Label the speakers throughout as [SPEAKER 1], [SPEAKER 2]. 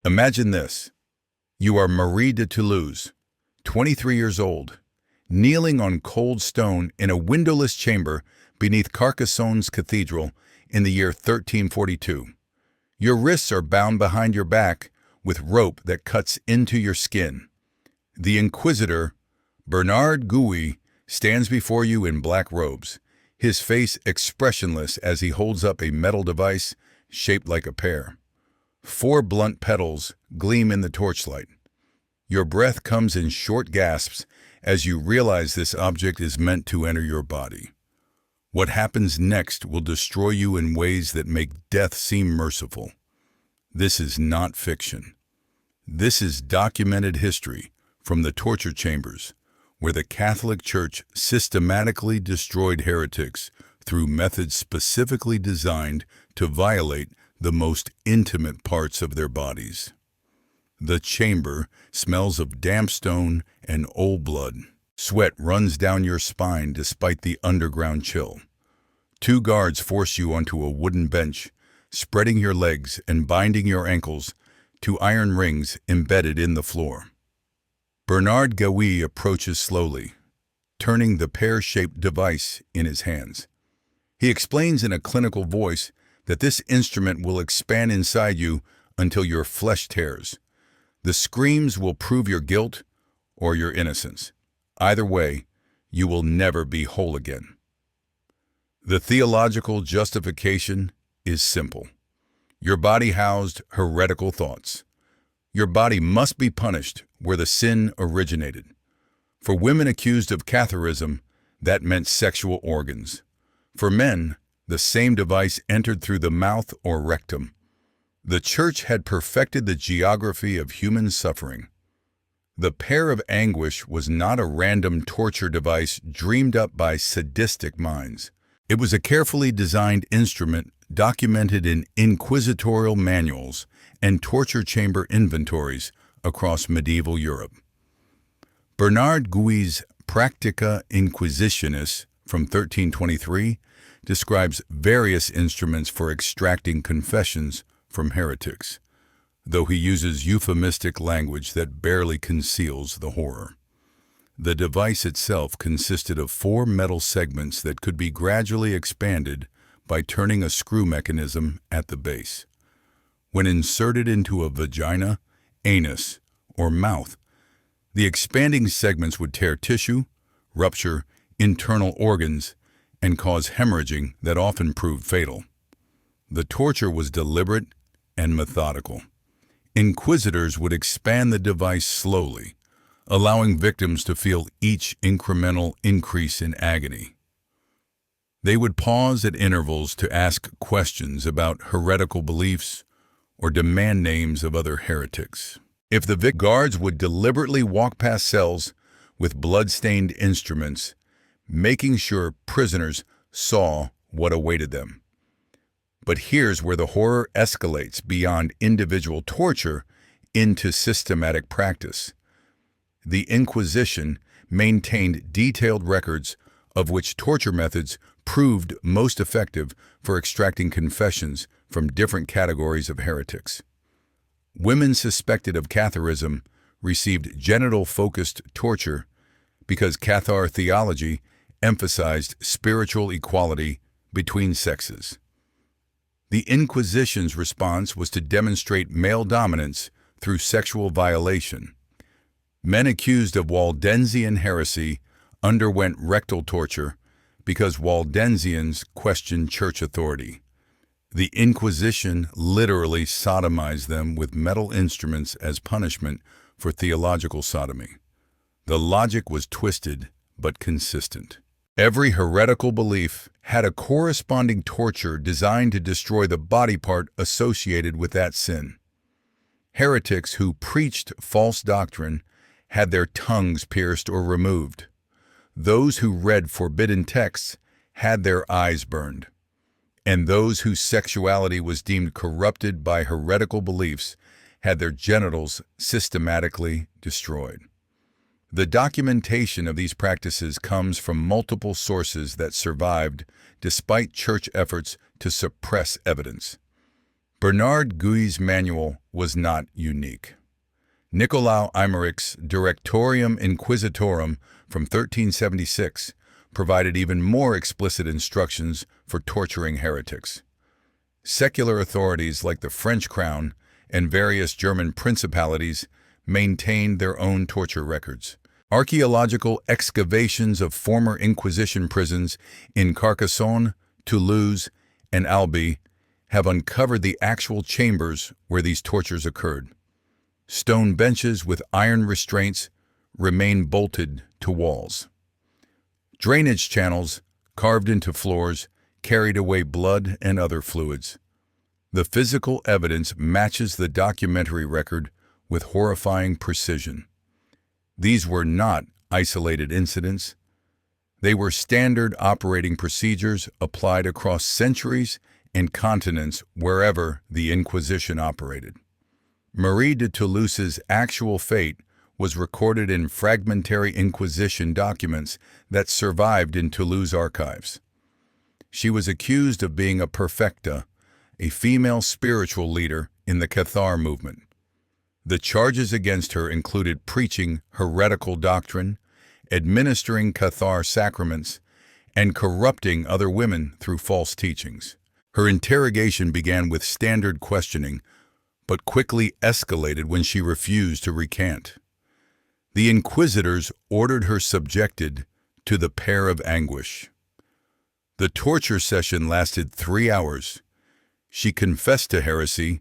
[SPEAKER 1] Imagine this. You are Marie de Toulouse, 23 years old, kneeling on cold stone in a windowless chamber beneath Carcassonne's cathedral in the year 1342. Your wrists are bound behind your back with rope that cuts into your skin. The Inquisitor, Bernard Gouy, stands before you in black robes, his face expressionless as he holds up a metal device shaped like a pear. 4 blunt petals gleam in the torchlight. Your breath comes in short gasps as you realize this object is meant to enter your body. What happens next will destroy you in ways that make death seem merciful. This is not fiction. This is documented history from the torture chambers, where the Catholic Church systematically destroyed heretics through methods specifically designed to violate the most intimate parts of their bodies. The chamber smells of damp stone and old blood. Sweat runs down your spine despite the underground chill. 2 guards force you onto a wooden bench, spreading your legs and binding your ankles to iron rings embedded in the floor. Bernard Gouy approaches slowly, turning the pear-shaped device in his hands. He explains in a clinical voice that this instrument will expand inside you until your flesh tears. The screams will prove your guilt or your innocence. Either way, you will never be whole again. The theological justification is simple. Your body housed heretical thoughts. Your body must be punished where the sin originated. For women accused of Catharism, that meant sexual organs. For men, the same device entered through the mouth or rectum. The Church had perfected the geography of human suffering. The pear of anguish was not a random torture device dreamed up by sadistic minds. It was a carefully designed instrument documented in inquisitorial manuals and torture chamber inventories across medieval Europe. Bernard Gouy's Practica Inquisitionis from 1323 describes various instruments for extracting confessions from heretics, though he uses euphemistic language that barely conceals the horror. The device itself consisted of 4 metal segments that could be gradually expanded by turning a screw mechanism at the base. When inserted into a vagina, anus, or mouth, the expanding segments would tear tissue, rupture internal organs, and cause hemorrhaging that often proved fatal. The torture was deliberate and methodical. Inquisitors would expand the device slowly, allowing victims to feel each incremental increase in agony. They would pause at intervals to ask questions about heretical beliefs or demand names of other heretics. If the guards would deliberately walk past cells with blood-stained instruments, making sure prisoners saw what awaited them. But here's where the horror escalates beyond individual torture into systematic practice. The Inquisition maintained detailed records of which torture methods proved most effective for extracting confessions from different categories of heretics. Women suspected of Catharism received genital-focused torture because Cathar theology emphasized spiritual equality between sexes. The Inquisition's response was to demonstrate male dominance through sexual violation. Men accused of Waldensian heresy underwent rectal torture because Waldensians questioned church authority. The Inquisition literally sodomized them with metal instruments as punishment for theological sodomy. The logic was twisted but consistent. Every heretical belief had a corresponding torture designed to destroy the body part associated with that sin. Heretics who preached false doctrine had their tongues pierced or removed. Those who read forbidden texts had their eyes burned. And those whose sexuality was deemed corrupted by heretical beliefs had their genitals systematically destroyed. The documentation of these practices comes from multiple sources that survived despite church efforts to suppress evidence. Bernard Gouy's manual, was not unique. Nicolau Eymerich's Directorium Inquisitorum from 1376 provided even more explicit instructions for torturing heretics. Secular authorities like the French crown and various German principalities maintained their own torture records. Archaeological excavations of former Inquisition prisons in Carcassonne, Toulouse, and Albi have uncovered the actual chambers where these tortures occurred. Stone benches with iron restraints remain bolted to walls. Drainage channels, carved into floors, carried away blood and other fluids. The physical evidence matches the documentary record with horrifying precision. These were not isolated incidents. They were standard operating procedures applied across centuries and continents wherever the Inquisition operated. Marie de Toulouse's actual fate was recorded in fragmentary Inquisition documents that survived in Toulouse archives. She was accused of being a perfecta, a female spiritual leader in the Cathar movement. The charges against her included preaching heretical doctrine, administering Cathar sacraments, and corrupting other women through false teachings. Her interrogation began with standard questioning, but quickly escalated when she refused to recant. The inquisitors ordered her subjected to the pear of anguish. The torture session lasted 3 hours. She confessed to heresy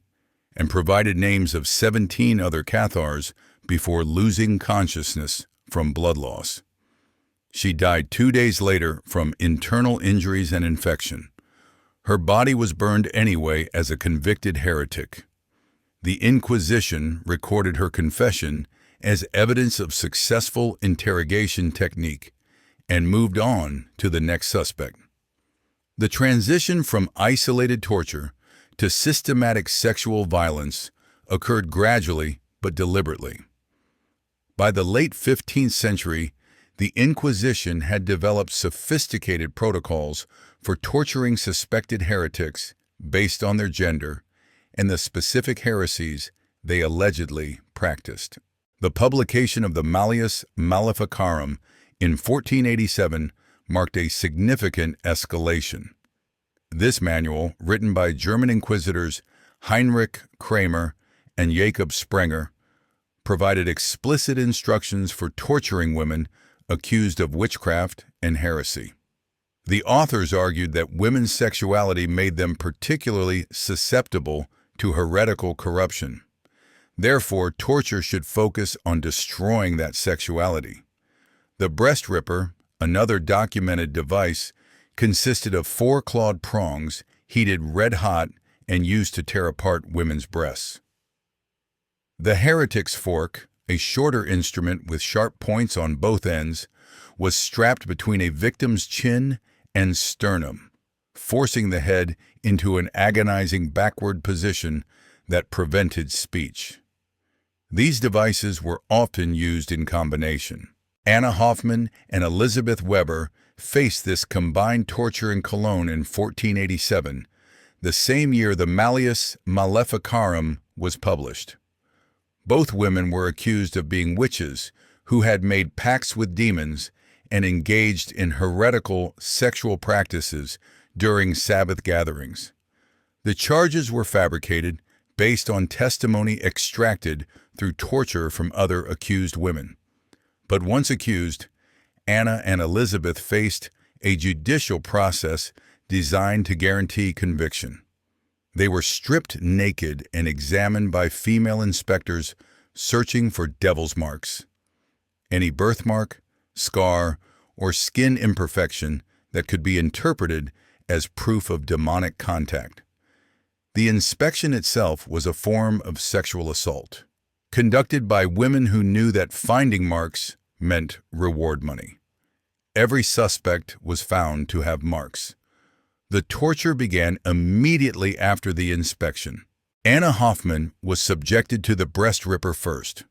[SPEAKER 1] and provided names of 17 other Cathars before losing consciousness from blood loss. She died 2 days later from internal injuries and infection. Her body was burned anyway as a convicted heretic. The Inquisition recorded her confession as evidence of successful interrogation technique and moved on to the next suspect. The transition from isolated torture to systematic sexual violence occurred gradually but deliberately. By the late 15th century, the Inquisition had developed sophisticated protocols for torturing suspected heretics based on their gender and the specific heresies they allegedly practiced. The publication of the Malleus Maleficarum in 1487 marked a significant escalation. This manual, written by German inquisitors Heinrich Kramer and Jacob Sprenger, provided explicit instructions for torturing women accused of witchcraft and heresy. The authors argued that women's sexuality made them particularly susceptible to heretical corruption. Therefore, torture should focus on destroying that sexuality. The breast ripper, another documented device, consisted of 4 clawed prongs heated red-hot and used to tear apart women's breasts. The heretic's fork, a shorter instrument with sharp points on both ends, was strapped between a victim's chin and sternum, forcing the head into an agonizing backward position that prevented speech. These devices were often used in combination. Anna Hoffman and Elizabeth Weber faced this combined torture in Cologne in 1487, the same year the Malleus Maleficarum was published. Both women were accused of being witches who had made pacts with demons and engaged in heretical sexual practices during Sabbath gatherings. The charges were fabricated based on testimony extracted through torture from other accused women. But once accused, Anna and Elizabeth faced a judicial process designed to guarantee conviction. They were stripped naked and examined by female inspectors searching for devil's marks. Any birthmark, scar, or skin imperfection that could be interpreted as proof of demonic contact. The inspection itself was a form of sexual assault, conducted by women who knew that finding marks meant reward money. Every suspect was found to have marks. The torture began immediately after the inspection. Anna Hoffman was subjected to the breast ripper first.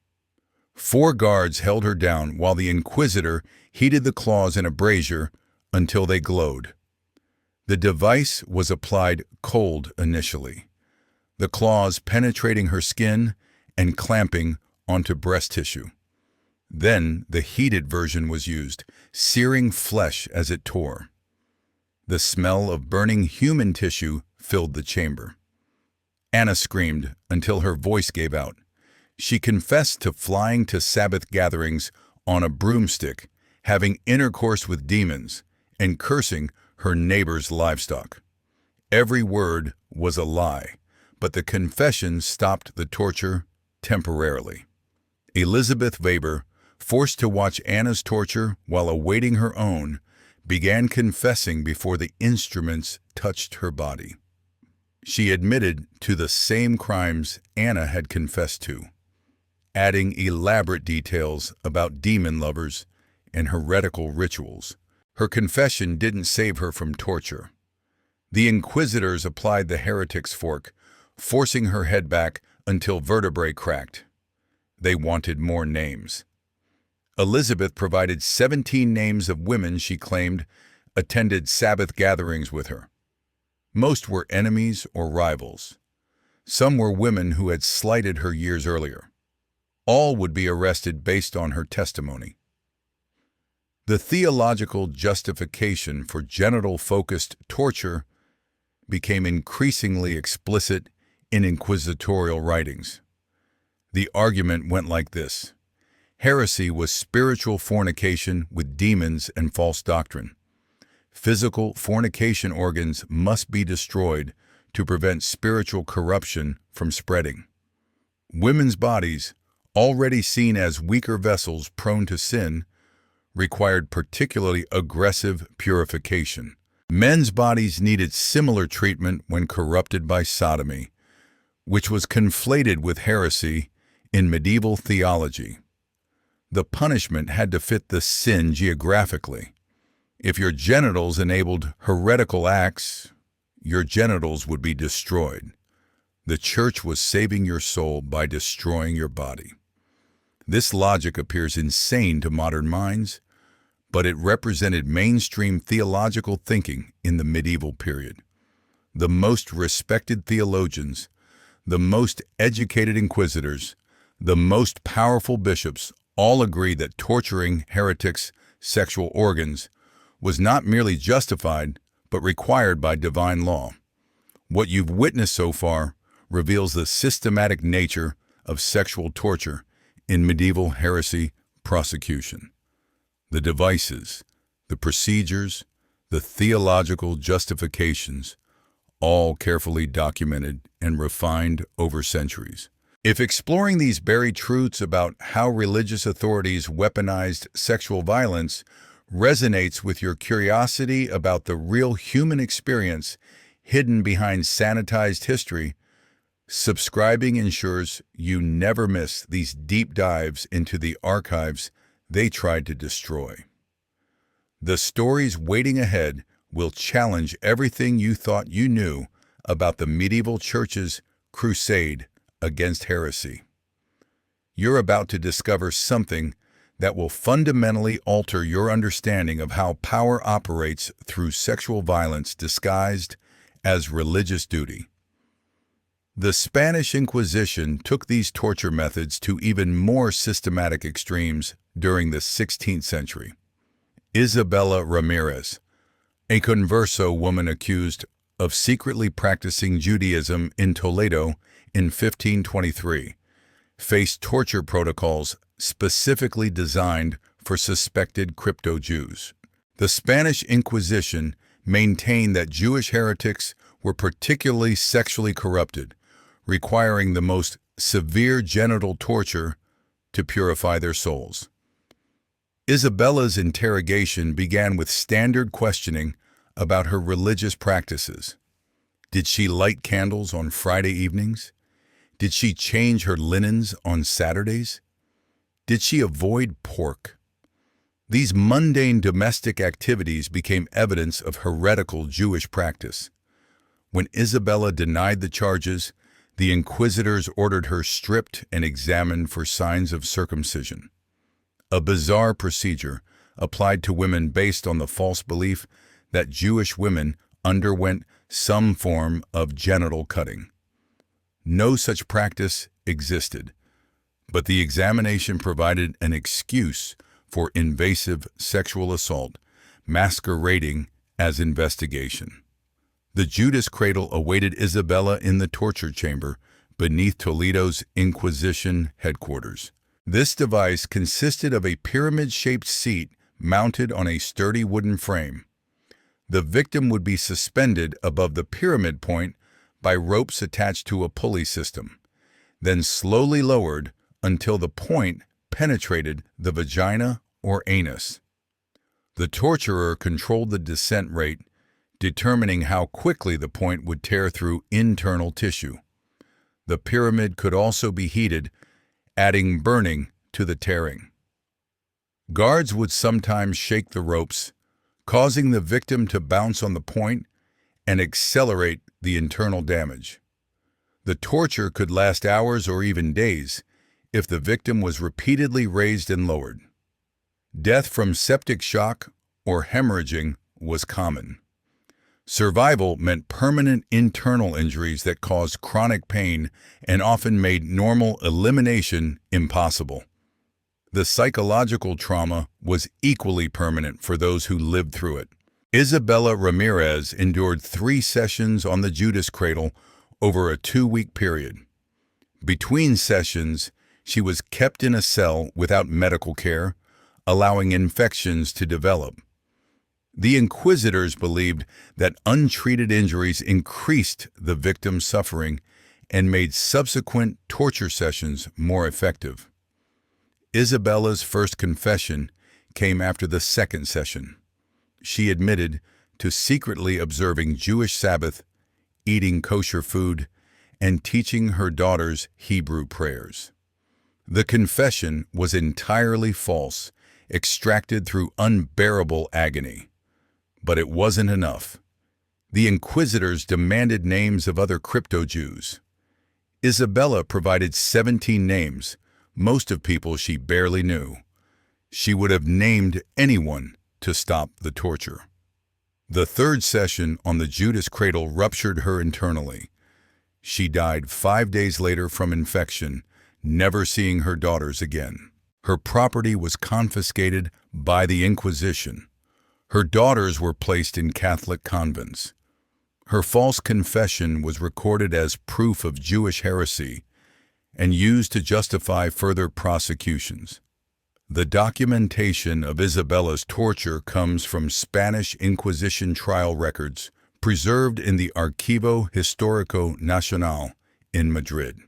[SPEAKER 1] 4 guards held her down while the inquisitor heated the claws in a brazier until they glowed. The device was applied cold initially. the claws penetrating her skin and clamping onto breast tissue. Then the heated version was used, searing flesh as it tore. The smell of burning human tissue filled the chamber. Anna screamed until her voice gave out. She confessed to flying to Sabbath gatherings on a broomstick, having intercourse with demons, and cursing her neighbor's livestock. Every word was a lie, but the confession stopped the torture temporarily. Elizabeth Weber, forced to watch Anna's torture while awaiting her own, began confessing before the instruments touched her body. She admitted to the same crimes Anna had confessed to, adding elaborate details about demon lovers and heretical rituals. Her confession didn't save her from torture. The inquisitors applied the heretic's fork, forcing her head back until vertebrae cracked. They wanted more names. Elizabeth provided 17 names of women she claimed attended Sabbath gatherings with her. Most were enemies or rivals. Some were women who had slighted her years earlier. All would be arrested based on her testimony. The theological justification for genital-focused torture became increasingly explicit in inquisitorial writings. The argument went like this. Heresy was spiritual fornication with demons and false doctrine. Physical fornication organs must be destroyed to prevent spiritual corruption from spreading. Women's bodies, already seen as weaker vessels prone to sin, required particularly aggressive purification. Men's bodies needed similar treatment when corrupted by sodomy, which was conflated with heresy in medieval theology. The punishment had to fit the sin geographically. If your genitals enabled heretical acts, your genitals would be destroyed. The church was saving your soul by destroying your body. This logic appears insane to modern minds, but it represented mainstream theological thinking in the medieval period. The most respected theologians, the most educated inquisitors, the most powerful bishops all agree that torturing heretics' sexual organs was not merely justified, but required by divine law. What you've witnessed so far reveals the systematic nature of sexual torture in medieval heresy prosecution. The devices, the procedures, the theological justifications, all carefully documented and refined over centuries. If exploring these buried truths about how religious authorities weaponized sexual violence resonates with your curiosity about the real human experience hidden behind sanitized history, subscribing ensures you never miss these deep dives into the archives they tried to destroy. The stories waiting ahead will challenge everything you thought you knew about the medieval church's crusade against heresy. You're about to discover something that will fundamentally alter your understanding of how power operates through sexual violence disguised as religious duty. The Spanish Inquisition took these torture methods to even more systematic extremes during the 16th century. Isabella Ramirez, a converso woman accused of secretly practicing Judaism in Toledo in 1523, faced torture protocols specifically designed for suspected crypto-Jews. The Spanish Inquisition maintained that Jewish heretics were particularly sexually corrupted, requiring the most severe genital torture to purify their souls. Isabella's interrogation began with standard questioning about her religious practices. Did she light candles on Friday evenings? Did she change her linens on Saturdays? Did she avoid pork? These mundane domestic activities became evidence of heretical Jewish practice. When Isabella denied the charges, the inquisitors ordered her stripped and examined for signs of circumcision. A bizarre procedure applied to women based on the false belief that Jewish women underwent some form of genital cutting. no such practice existed, but the examination provided an excuse for invasive sexual assault, masquerading as investigation. The Judas cradle awaited Isabella in the torture chamber beneath Toledo's Inquisition headquarters. This device consisted of a pyramid-shaped seat mounted on a sturdy wooden frame. The victim would be suspended above the pyramid point by ropes attached to a pulley system, then slowly lowered until the point penetrated the vagina or anus. The torturer controlled the descent rate, determining how quickly the point would tear through internal tissue. The pyramid could also be heated, adding burning to the tearing. Guards would sometimes shake the ropes, causing the victim to bounce on the point and accelerate the internal damage. The torture could last hours or even days if the victim was repeatedly raised and lowered. Death from septic shock or hemorrhaging was common. Survival meant permanent internal injuries that caused chronic pain and often made normal elimination impossible. The psychological trauma was equally permanent for those who lived through it. Isabella Ramirez endured 3 sessions on the Judas cradle over a 2-week period. Between sessions, she was kept in a cell without medical care, allowing infections to develop. The inquisitors believed that untreated injuries increased the victim's suffering and made subsequent torture sessions more effective. Isabella's first confession came after the 2nd session. She admitted to secretly observing Jewish Sabbath, eating kosher food, and teaching her daughters Hebrew prayers. The confession was entirely false, extracted through unbearable agony. But it wasn't enough. The inquisitors demanded names of other crypto-Jews. Isabella provided 17 names, most of people she barely knew. She would have named anyone to stop the torture. The 3rd session on the Judas cradle ruptured her internally. She died 5 days later from infection, never seeing her daughters again. Her property was confiscated by the Inquisition. Her daughters were placed in Catholic convents. Her false confession was recorded as proof of Jewish heresy and used to justify further prosecutions. The documentation of Isabella's torture comes from Spanish Inquisition trial records preserved in the Archivo Histórico Nacional in Madrid.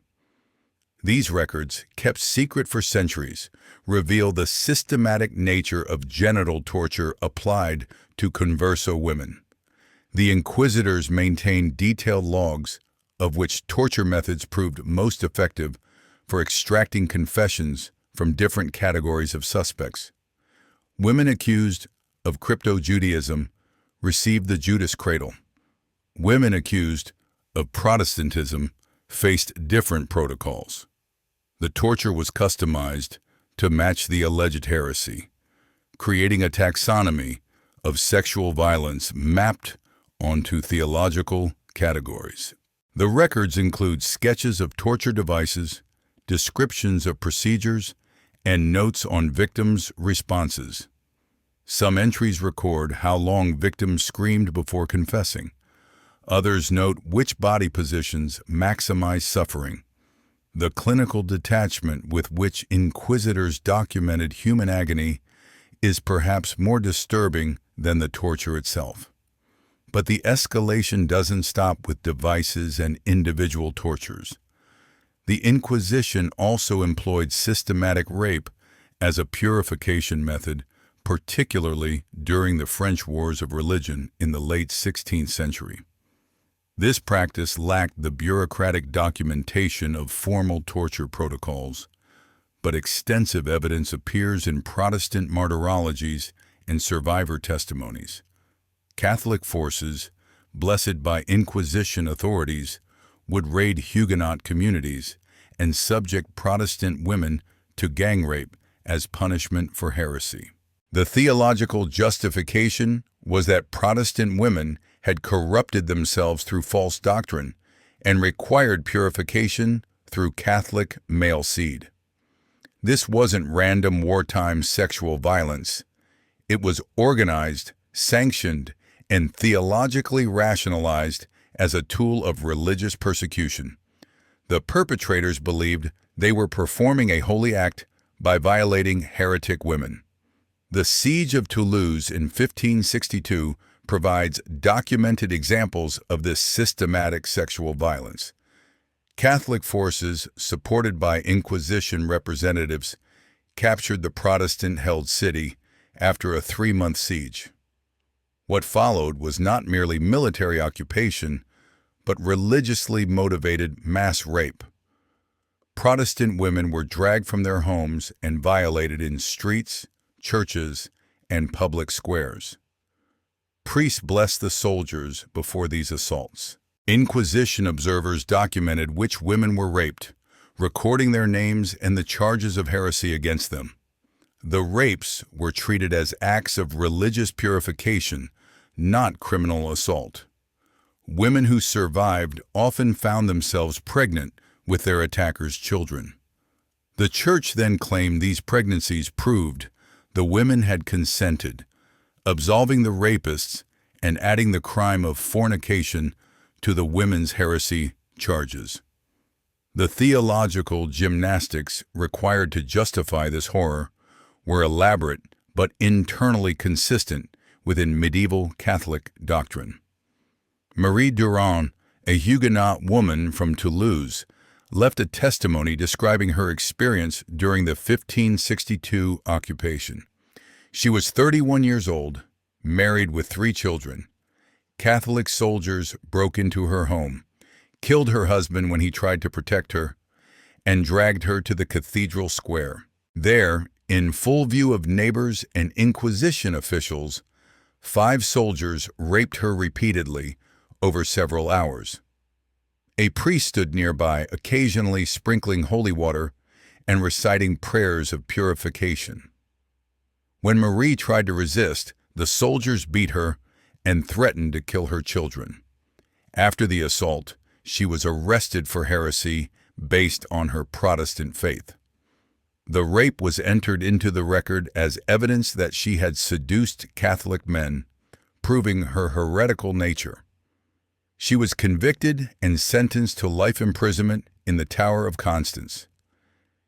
[SPEAKER 1] These records, kept secret for centuries, reveal the systematic nature of genital torture applied to converso women. The inquisitors maintained detailed logs of which torture methods proved most effective for extracting confessions from different categories of suspects. Women accused of crypto-Judaism received the Judas cradle. Women accused of Protestantism faced different protocols. The torture was customized to match the alleged heresy, creating a taxonomy of sexual violence mapped onto theological categories. The records include sketches of torture devices, descriptions of procedures, and notes on victims' responses. Some entries record how long victims screamed before confessing. Others note which body positions maximize suffering. The clinical detachment with which inquisitors documented human agony is perhaps more disturbing than the torture itself. But the escalation doesn't stop with devices and individual tortures. The Inquisition also employed systematic rape as a purification method, particularly during the French Wars of Religion in the late 16th century. This practice lacked the bureaucratic documentation of formal torture protocols, but extensive evidence appears in Protestant martyrologies and survivor testimonies. Catholic forces, blessed by Inquisition authorities, would raid Huguenot communities and subject Protestant women to gang rape as punishment for heresy. The theological justification was that Protestant women had corrupted themselves through false doctrine and required purification through Catholic male seed. This wasn't random wartime sexual violence. It was organized, sanctioned, and theologically rationalized as a tool of religious persecution. The perpetrators believed they were performing a holy act by violating heretic women. The Siege of Toulouse in 1562 provides documented examples of this systematic sexual violence. Catholic forces, supported by Inquisition representatives, captured the Protestant-held city after a 3-month siege. What followed was not merely military occupation, but religiously motivated mass rape. Protestant women were dragged from their homes and violated in streets, churches, and public squares. Priests blessed the soldiers before these assaults. Inquisition observers documented which women were raped, recording their names and the charges of heresy against them. The rapes were treated as acts of religious purification, not criminal assault. Women who survived often found themselves pregnant with their attackers' children. The Church then claimed these pregnancies proved the women had consented, absolving the rapists and adding the crime of fornication to the women's heresy charges. The theological gymnastics required to justify this horror were elaborate but internally consistent within medieval Catholic doctrine. Marie Duloo, a Huguenot woman from Toulouse, left a testimony describing her experience during the 1562 occupation. She was 31 years old, married with 3 children. Catholic soldiers broke into her home, killed her husband when he tried to protect her, and dragged her to the cathedral square. There, in full view of neighbors and Inquisition officials, 5 soldiers raped her repeatedly over several hours. A priest stood nearby, occasionally sprinkling holy water and reciting prayers of purification. When Marie tried to resist, the soldiers beat her and threatened to kill her children. After the assault, she was arrested for heresy based on her Protestant faith. The rape was entered into the record as evidence that she had seduced Catholic men, proving her heretical nature. She was convicted and sentenced to life imprisonment in the Tower of Constance.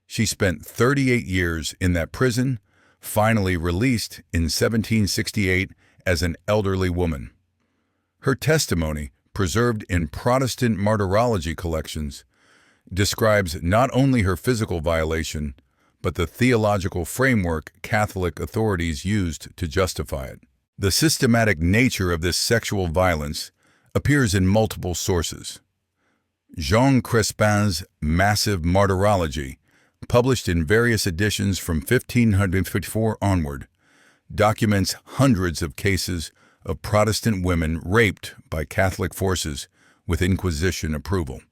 [SPEAKER 1] She spent 38 years in that prison, finally released in 1768 as an elderly woman. Her testimony, preserved in Protestant martyrology collections, describes not only her physical violation, but the theological framework Catholic authorities used to justify it. The systematic nature of this sexual violence appears in multiple sources. Jean Crespin's Massive Martyrology, published in various editions from 1554 onward, documents hundreds of cases of Protestant women raped by Catholic forces with Inquisition approval.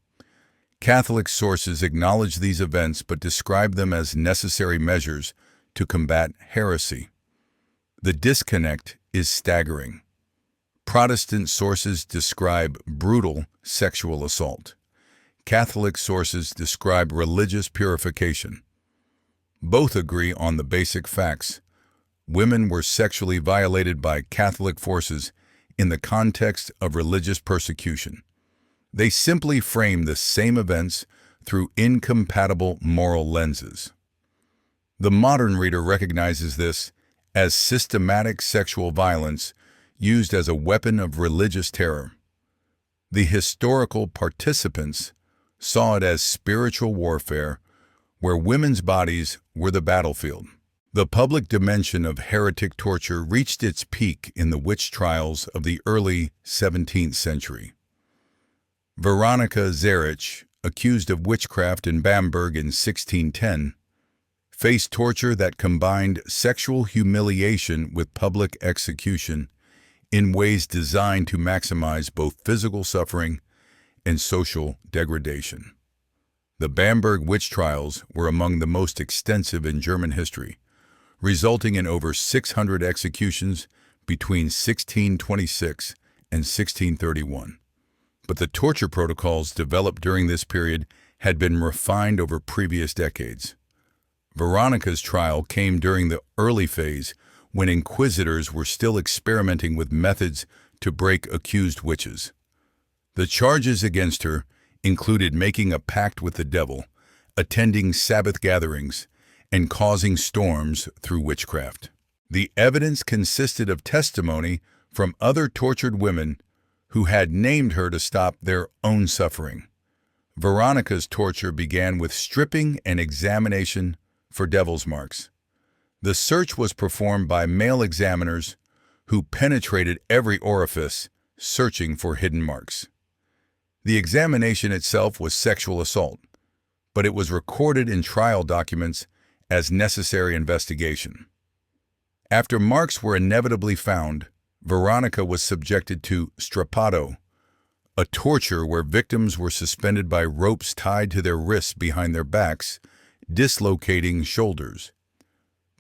[SPEAKER 1] Catholic sources acknowledge these events but describe them as necessary measures to combat heresy. The disconnect is staggering. Protestant sources describe brutal sexual assault. Catholic sources describe religious purification. Both agree on the basic facts. Women were sexually violated by Catholic forces in the context of religious persecution. They simply frame the same events through incompatible moral lenses. The modern reader recognizes this as systematic sexual violence used as a weapon of religious terror. The historical participants saw it as spiritual warfare, where women's bodies were the battlefield. The public dimension of heretic torture reached its peak in the witch trials of the early 17th century. Veronica Zerich, accused of witchcraft in Bamberg in 1610, faced torture that combined sexual humiliation with public execution in ways designed to maximize both physical suffering and social degradation. The Bamberg witch trials were among the most extensive in German history, resulting in over 600 executions between 1626 and 1631. but the torture protocols developed during this period had been refined over previous decades. Veronica's trial came during the early phase when inquisitors were still experimenting with methods to break accused witches. The charges against her included making a pact with the devil, attending Sabbath gatherings, and causing storms through witchcraft. The evidence consisted of testimony from other tortured women who had named her to stop their own suffering. Veronica's torture began with stripping and examination for devil's marks. The search was performed by male examiners who penetrated every orifice, searching for hidden marks. The examination itself was sexual assault, but it was recorded in trial documents as necessary investigation. After marks were inevitably found, Veronica was subjected to strappado, a torture where victims were suspended by ropes tied to their wrists behind their backs, dislocating shoulders.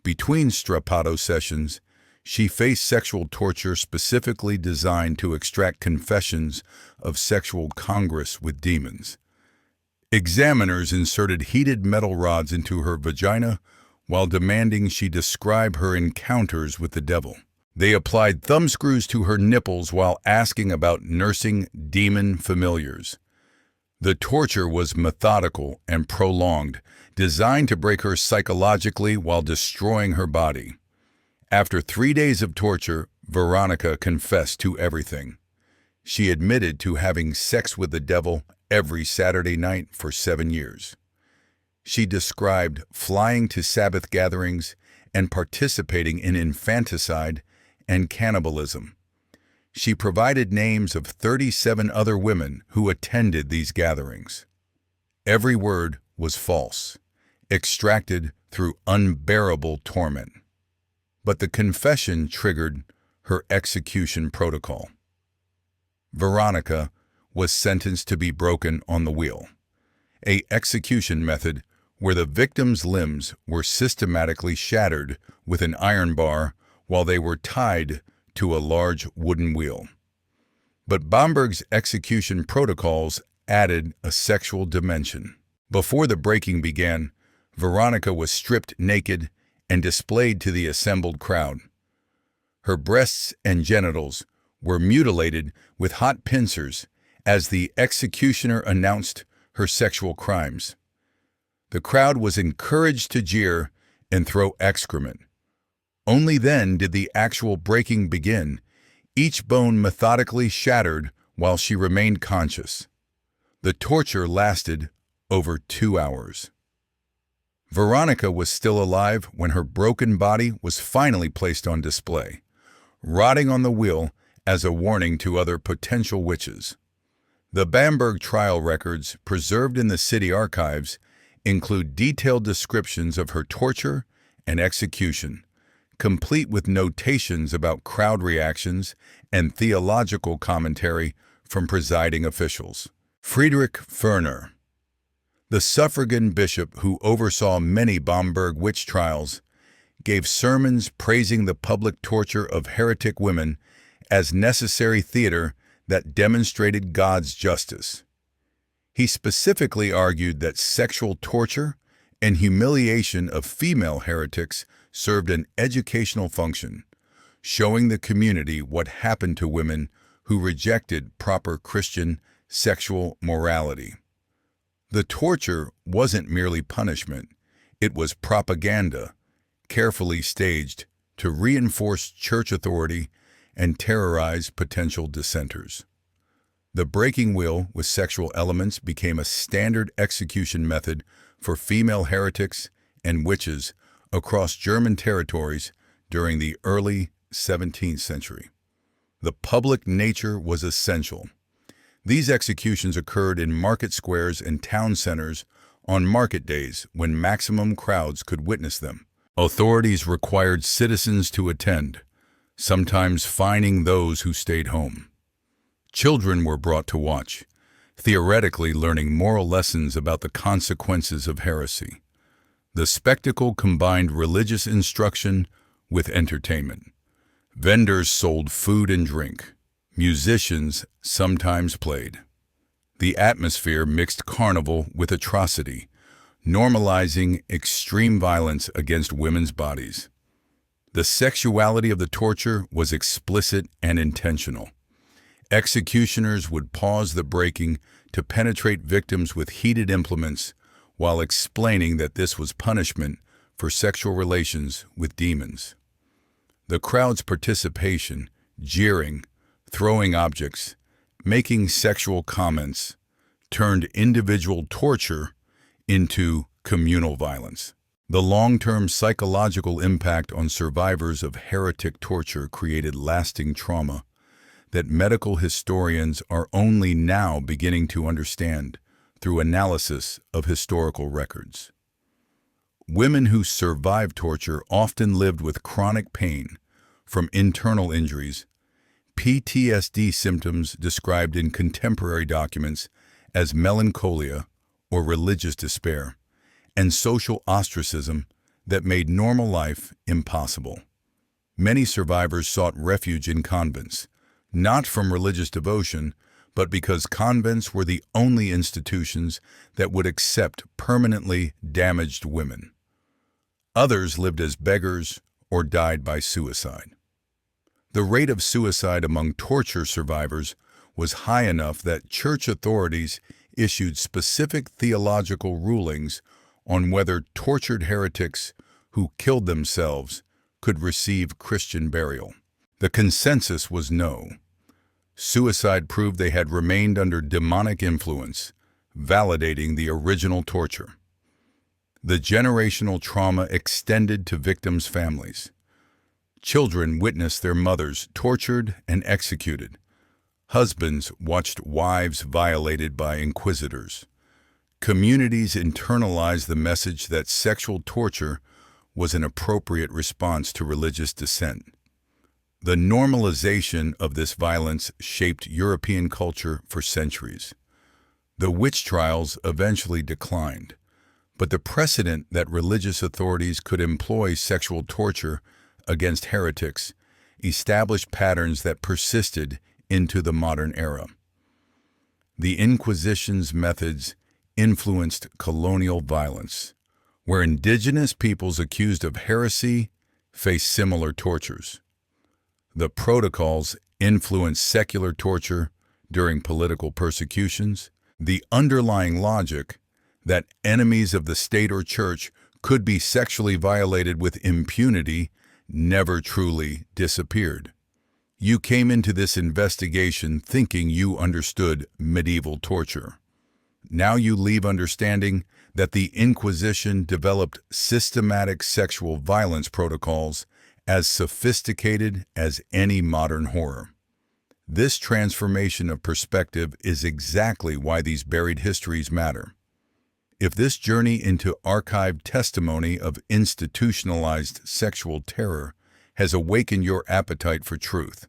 [SPEAKER 1] Between strappado sessions, she faced sexual torture specifically designed to extract confessions of sexual congress with demons. Examiners inserted heated metal rods into her vagina while demanding she describe her encounters with the devil. They applied thumbscrews to her nipples while asking about nursing demon familiars. The torture was methodical and prolonged, designed to break her psychologically while destroying her body. After 3 days of torture, Veronica confessed to everything. She admitted to having sex with the devil every Saturday night for 7 years. She described flying to Sabbath gatherings and participating in infanticide and cannibalism. She provided names of 37 other women who attended these gatherings. Every word was false, extracted through unbearable torment. But the confession triggered her execution protocol. Veronica was sentenced to be broken on the wheel, an execution method where the victim's limbs were systematically shattered with an iron bar while they were tied to a large wooden wheel. But Bamberg's execution protocols added a sexual dimension. Before the breaking began, Veronica was stripped naked and displayed to the assembled crowd. Her breasts and genitals were mutilated with hot pincers as the executioner announced her sexual crimes. The crowd was encouraged to jeer and throw excrement. Only then did the actual breaking begin, each bone methodically shattered while she remained conscious. The torture lasted over 2 hours. Veronica was still alive when her broken body was finally placed on display, rotting on the wheel as a warning to other potential witches. The Bamberg trial records preserved in the city archives include detailed descriptions of her torture and execution, complete with notations about crowd reactions and theological commentary from presiding officials. Friedrich Ferner, the suffragan bishop who oversaw many Bamberg witch trials, gave sermons praising the public torture of heretic women as necessary theater that demonstrated God's justice. He specifically argued that sexual torture and humiliation of female heretics served an educational function, showing the community what happened to women who rejected proper Christian sexual morality. The torture wasn't merely punishment, it was propaganda, carefully staged to reinforce church authority and terrorize potential dissenters. The breaking wheel with sexual elements became a standard execution method for female heretics and witches across German territories during the early 17th century. The public nature was essential. These executions occurred in market squares and town centers on market days when maximum crowds could witness them. Authorities required citizens to attend, sometimes fining those who stayed home. Children were brought to watch, theoretically learning moral lessons about the consequences of heresy. The spectacle combined religious instruction with entertainment. Vendors sold food and drink. Musicians sometimes played. The atmosphere mixed carnival with atrocity, normalizing extreme violence against women's bodies. The sexuality of the torture was explicit and intentional. Executioners would pause the breaking to penetrate victims with heated implements while explaining that this was punishment for sexual relations with demons. The crowd's participation, jeering, throwing objects, making sexual comments, turned individual torture into communal violence. The long-term psychological impact on survivors of heretic torture created lasting trauma that medical historians are only now beginning to understand through analysis of historical records. Women who survived torture often lived with chronic pain from internal injuries, PTSD symptoms described in contemporary documents as melancholia or religious despair, and social ostracism that made normal life impossible. Many survivors sought refuge in convents, not from religious devotion, but because convents were the only institutions that would accept permanently damaged women. Others lived as beggars or died by suicide. The rate of suicide among torture survivors was high enough that church authorities issued specific theological rulings on whether tortured heretics who killed themselves could receive Christian burial. The consensus was no. Suicide proved they had remained under demonic influence, validating the original torture. The generational trauma extended to victims' families. Children witnessed their mothers tortured and executed. Husbands watched wives violated by inquisitors. Communities internalized the message that sexual torture was an appropriate response to religious dissent. The normalization of this violence shaped European culture for centuries. The witch trials eventually declined, but the precedent that religious authorities could employ sexual torture against heretics established patterns that persisted into the modern era. The Inquisition's methods influenced colonial violence, where indigenous peoples accused of heresy faced similar tortures. The protocols influenced secular torture during political persecutions. The underlying logic that enemies of the state or church could be sexually violated with impunity never truly disappeared. You came into this investigation thinking you understood medieval torture. Now you leave understanding that the Inquisition developed systematic sexual violence protocols as sophisticated as any modern horror. This transformation of perspective is exactly why these buried histories matter. If this journey into archived testimony of institutionalized sexual terror has awakened your appetite for truth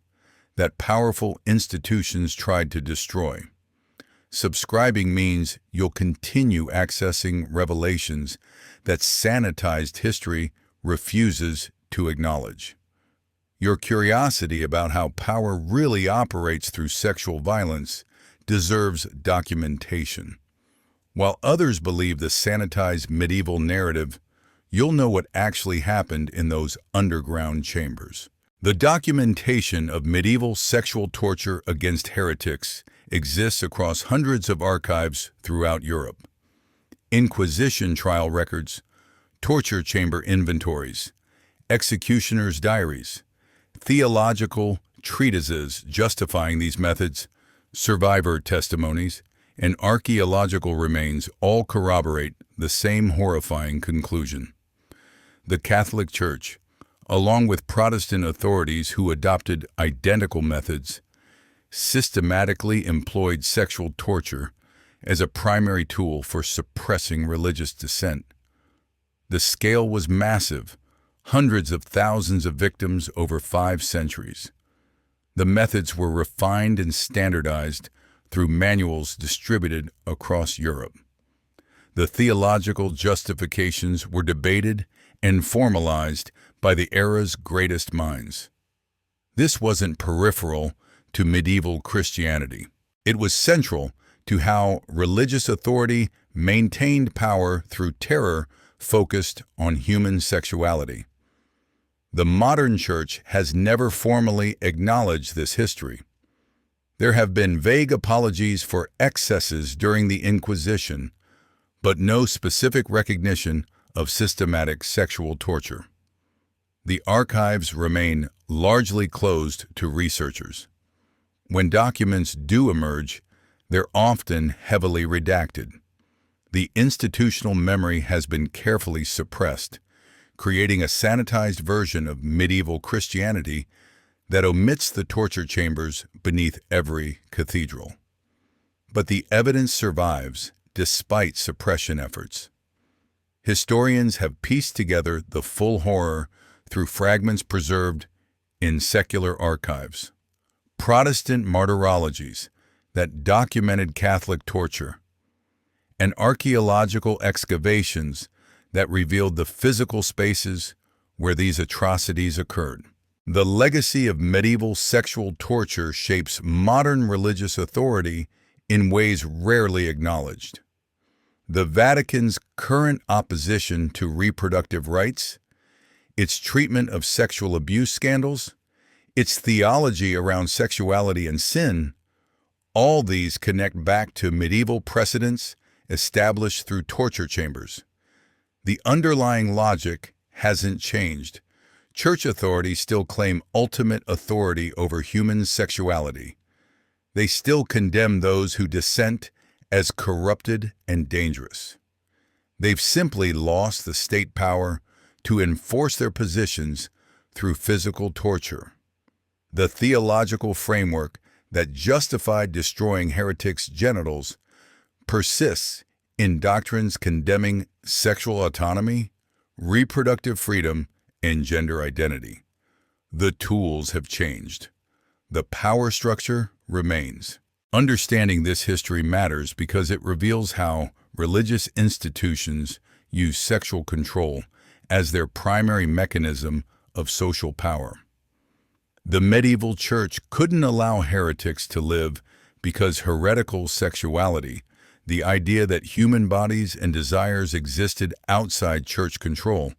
[SPEAKER 1] that powerful institutions tried to destroy, subscribing means you'll continue accessing revelations that sanitized history refuses to acknowledge. Your curiosity about how power really operates through sexual violence deserves documentation. While others believe the sanitized medieval narrative, you'll know what actually happened in those underground chambers. The documentation of medieval sexual torture against heretics exists across hundreds of archives throughout Europe. Inquisition trial records, torture chamber inventories, executioners' diaries, theological treatises justifying these methods, survivor testimonies, and archaeological remains all corroborate the same horrifying conclusion. The Catholic Church, along with Protestant authorities who adopted identical methods, systematically employed sexual torture as a primary tool for suppressing religious dissent. The scale was massive, hundreds of thousands of victims over 5 centuries. The methods were refined and standardized through manuals distributed across Europe. The theological justifications were debated and formalized by the era's greatest minds. This wasn't peripheral to medieval Christianity. It was central to how religious authority maintained power through terror focused on human sexuality. The modern church has never formally acknowledged this history. There have been vague apologies for excesses during the Inquisition, but no specific recognition of systematic sexual torture. The archives remain largely closed to researchers. When documents do emerge, they're often heavily redacted. The institutional memory has been carefully suppressed, creating a sanitized version of medieval Christianity that omits the torture chambers beneath every cathedral. But the evidence survives despite suppression efforts. Historians have pieced together the full horror through fragments preserved in secular archives, Protestant martyrologies that documented Catholic torture, and archaeological excavations that revealed the physical spaces where these atrocities occurred. The legacy of medieval sexual torture shapes modern religious authority in ways rarely acknowledged. The Vatican's current opposition to reproductive rights, its treatment of sexual abuse scandals, its theology around sexuality and sin, all these connect back to medieval precedents established through torture chambers. The underlying logic hasn't changed. Church authorities still claim ultimate authority over human sexuality. They still condemn those who dissent as corrupted and dangerous. They've simply lost the state power to enforce their positions through physical torture. The theological framework that justified destroying heretics' genitals persists in doctrines condemning sexual autonomy, reproductive freedom, and gender identity. The tools have changed. The power structure remains. Understanding this history matters because it reveals how religious institutions use sexual control as their primary mechanism of social power. The medieval church couldn't allow heretics to live because heretical sexuality, the idea that human bodies and desires existed outside church control,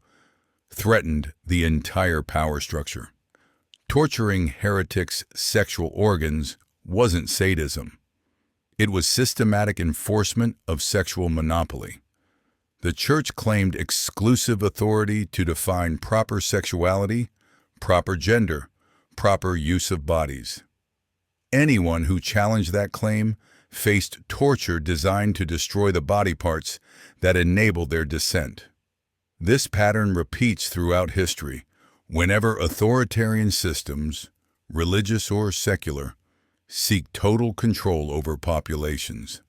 [SPEAKER 1] threatened the entire power structure. Torturing heretics' sexual organs wasn't sadism. It was systematic enforcement of sexual monopoly. The church claimed exclusive authority to define proper sexuality, proper gender, proper use of bodies. Anyone who challenged that claim faced torture designed to destroy the body parts that enabled their descent. This pattern repeats throughout history whenever authoritarian systems, religious or secular, seek total control over populations.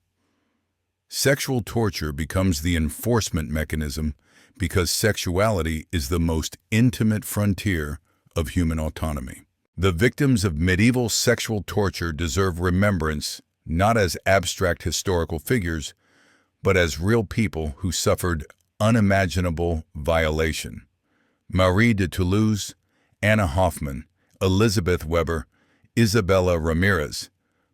[SPEAKER 1] Sexual torture becomes the enforcement mechanism because sexuality is the most intimate frontier of human autonomy. The victims of medieval sexual torture deserve remembrance not as abstract historical figures, but as real people who suffered unimaginable violation. Marie de Toulouse, Anna Hoffman, Elizabeth Weber, Isabella Ramirez,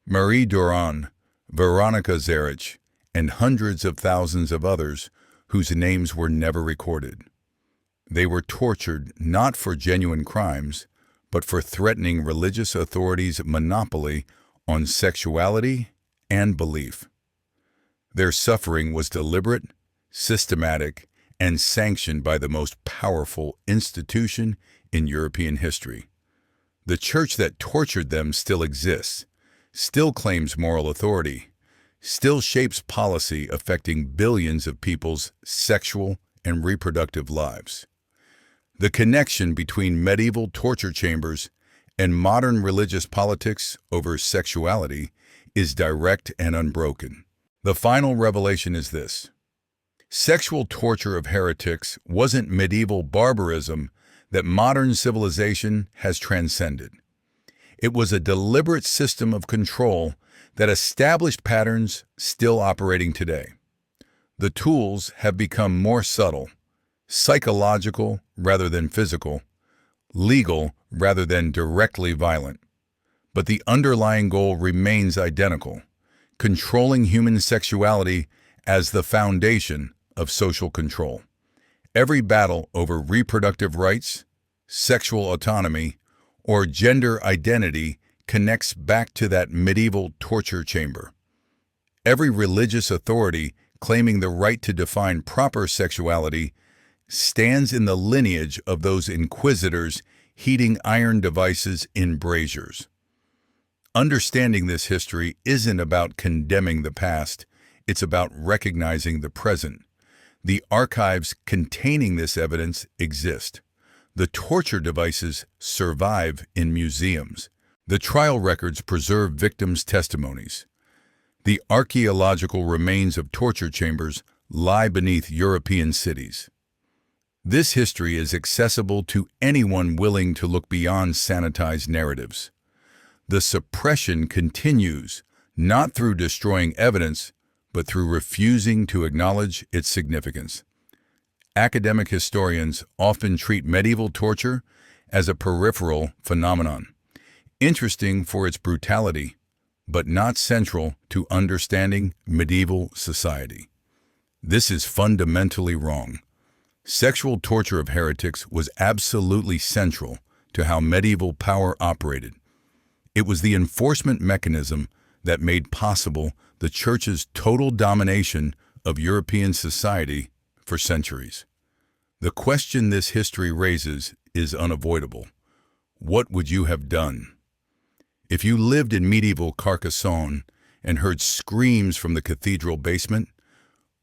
[SPEAKER 1] Marie Duloo, Veronica Zerich, and hundreds of thousands of others whose names were never recorded. They were tortured not for genuine crimes, but for threatening religious authorities' monopoly on sexuality and belief. Their suffering was deliberate, systematic, and sanctioned by the most powerful institution in European history. The church that tortured them still exists, still claims moral authority, still shapes policy affecting billions of people's sexual and reproductive lives. The connection between medieval torture chambers and modern religious politics over sexuality is direct and unbroken. The final revelation is this: sexual torture of heretics wasn't medieval barbarism that modern civilization has transcended. It was a deliberate system of control that established patterns still operating today. The tools have become more subtle, psychological rather than physical, legal rather than directly violent. But the underlying goal remains identical: controlling human sexuality as the foundation of social control. Every battle over reproductive rights, sexual autonomy, or gender identity connects back to that medieval torture chamber. Every religious authority claiming the right to define proper sexuality stands in the lineage of those inquisitors heating iron devices in braziers. Understanding this history isn't about condemning the past, it's about recognizing the present. The archives containing this evidence exist. The torture devices survive in museums. The trial records preserve victims' testimonies. The archaeological remains of torture chambers lie beneath European cities. This history is accessible to anyone willing to look beyond sanitized narratives. The suppression continues, not through destroying evidence, but through refusing to acknowledge its significance. Academic historians often treat medieval torture as a peripheral phenomenon, interesting for its brutality, but not central to understanding medieval society. This is fundamentally wrong. Sexual torture of heretics was absolutely central to how medieval power operated. It was the enforcement mechanism that made possible the Church's total domination of European society for centuries. The question this history raises is unavoidable. What would you have done? If you lived in medieval Carcassonne and heard screams from the cathedral basement,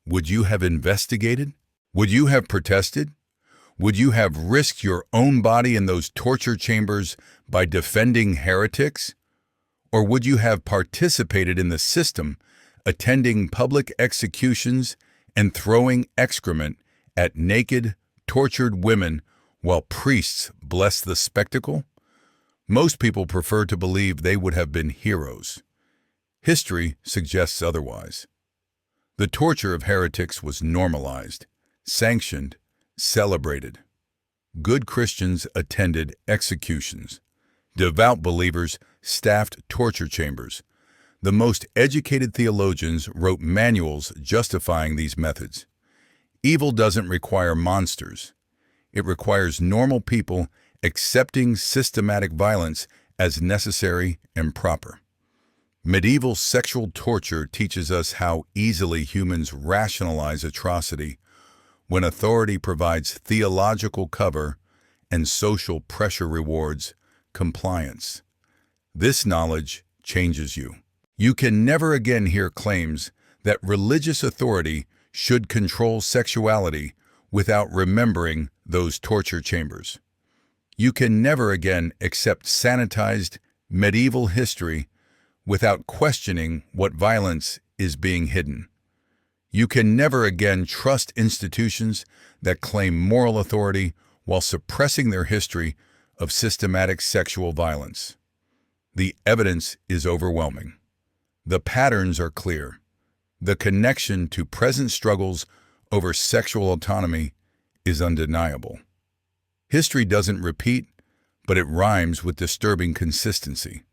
[SPEAKER 1] would you have investigated? Would you have protested? Would you have risked your own body in those torture chambers by defending heretics? Or would you have participated in the system, attending public executions and throwing excrement at naked, tortured women while priests blessed the spectacle? Most people prefer to believe they would have been heroes. History suggests otherwise. The torture of heretics was normalized, sanctioned, celebrated. Good Christians attended executions. Devout believers staffed torture chambers. The most educated theologians wrote manuals justifying these methods. Evil doesn't require monsters. It requires normal people accepting systematic violence as necessary and proper. Medieval sexual torture teaches us how easily humans rationalize atrocity when authority provides theological cover and social pressure rewards compliance. This knowledge changes you. You can never again hear claims that religious authority should control sexuality without remembering those torture chambers. You can never again accept sanitized medieval history without questioning what violence is being hidden. You can never again trust institutions that claim moral authority while suppressing their history of systematic sexual violence. The evidence is overwhelming. The patterns are clear. The connection to present struggles over sexual autonomy is undeniable. History doesn't repeat, but it rhymes with disturbing consistency.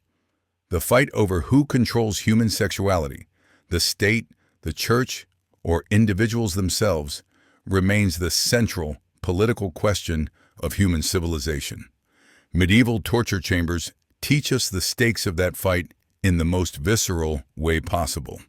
[SPEAKER 1] The fight over who controls human sexuality, the state, the church, or individuals themselves, remains the central political question of human civilization. Medieval torture chambers teach us the stakes of that fight in the most visceral way possible.